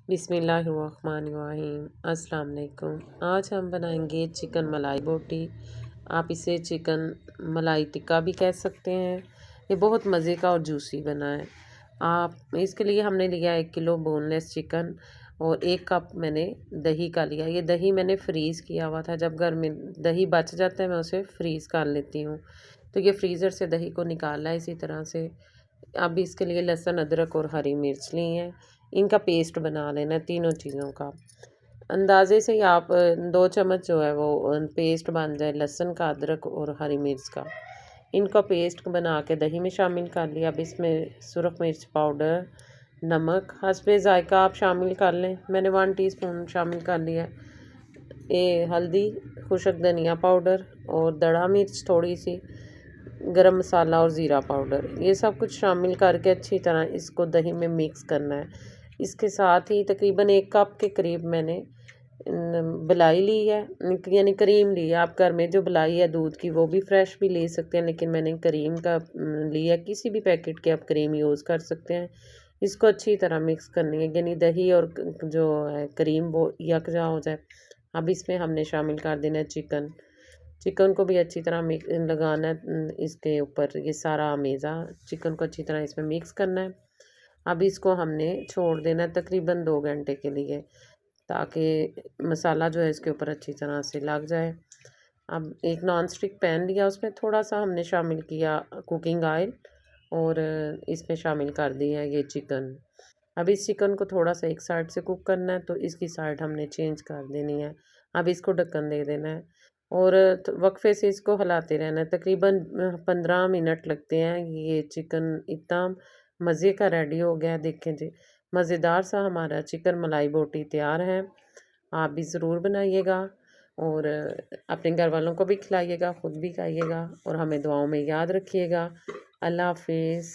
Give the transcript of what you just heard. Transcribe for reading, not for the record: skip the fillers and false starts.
बिस्मिल्लाहिर्रहमानिर्रहीम। अस्सलाम वालेकुम। आज हम बनाएंगे चिकन मलाई बोटी। आप इसे चिकन मलाई टिक्का भी कह सकते हैं। ये बहुत मज़े का और जूसी बना है। आप इसके लिए हमने लिया 1 किलो बोनलेस चिकन और 1 कप मैंने दही का लिया। ये दही मैंने फ्रीज़ किया हुआ था। जब घर में दही बच जाता है मैं उसे फ्रीज़ कर लेती हूँ। तो ये फ्रीज़र से दही को निकाला है इसी तरह से। अब इसके लिए लहसुन, अदरक और हरी मिर्च ली हैं। इनका पेस्ट बना लेना है तीनों चीज़ों का। अंदाज़े से ही आप 2 चम्मच जो है वो पेस्ट बन जाए लहसुन का, अदरक और हरी मिर्च का। इनका पेस्ट बना के दही में शामिल कर लिया। अब इसमें सुरख मिर्च पाउडर, नमक हस्बे ज़ायका आप शामिल कर लें। मैंने 1 टीस्पून शामिल कर लिया। ये हल्दी, खुशक धनिया पाउडर और दड़ा मिर्च थोड़ी सी, गरम मसाला और ज़ीरा पाउडर, ये सब कुछ शामिल करके अच्छी तरह इसको दही में मिक्स करना है। इसके साथ ही तकरीबन 1 कप के करीब मैंने मलाई ली है, यानी क्रीम ली है। आप घर में जो मलाई है दूध की वो भी फ्रेश भी ले सकते हैं, लेकिन मैंने क्रीम का लिया। किसी भी पैकेट की आप क्रीम यूज़ कर सकते हैं। इसको अच्छी तरह मिक्स करनी है, यानी दही और जो है क्रीम वो यकजा हो जाए। अब इसमें हमने शामिल कर देना है चिकन। चिकन को भी अच्छी तरह लगाना है इसके ऊपर, ये सारा अमेज़ा चिकन को अच्छी तरह इसमें मिक्स करना है। अब इसको हमने छोड़ देना है तकरीबन 2 घंटे के लिए, ताकि मसाला जो है इसके ऊपर अच्छी तरह से लग जाए। अब एक नॉन स्टिक पैन लिया, उसमें थोड़ा सा हमने शामिल किया कुकिंग ऑयल और इसमें शामिल कर दिया ये चिकन। अब इस चिकन को थोड़ा सा एक साइड से कुक करना है, तो इसकी साइड हमने चेंज कर देनी है। अब इसको ढक्कन दे देना है और वक्फे से इसको हिलाते रहना है। तकरीबन 15 मिनट लगते हैं। ये चिकन इतना मज़े का रेडी हो गया है, देखें जी, मज़ेदार सा हमारा चिकन मलाई बोटी तैयार है। आप भी ज़रूर बनाइएगा और अपने घर वालों को भी खिलाइएगा, ख़ुद भी खाइएगा और हमें दुआओं में याद रखिएगा। अल्लाह हाफिज़।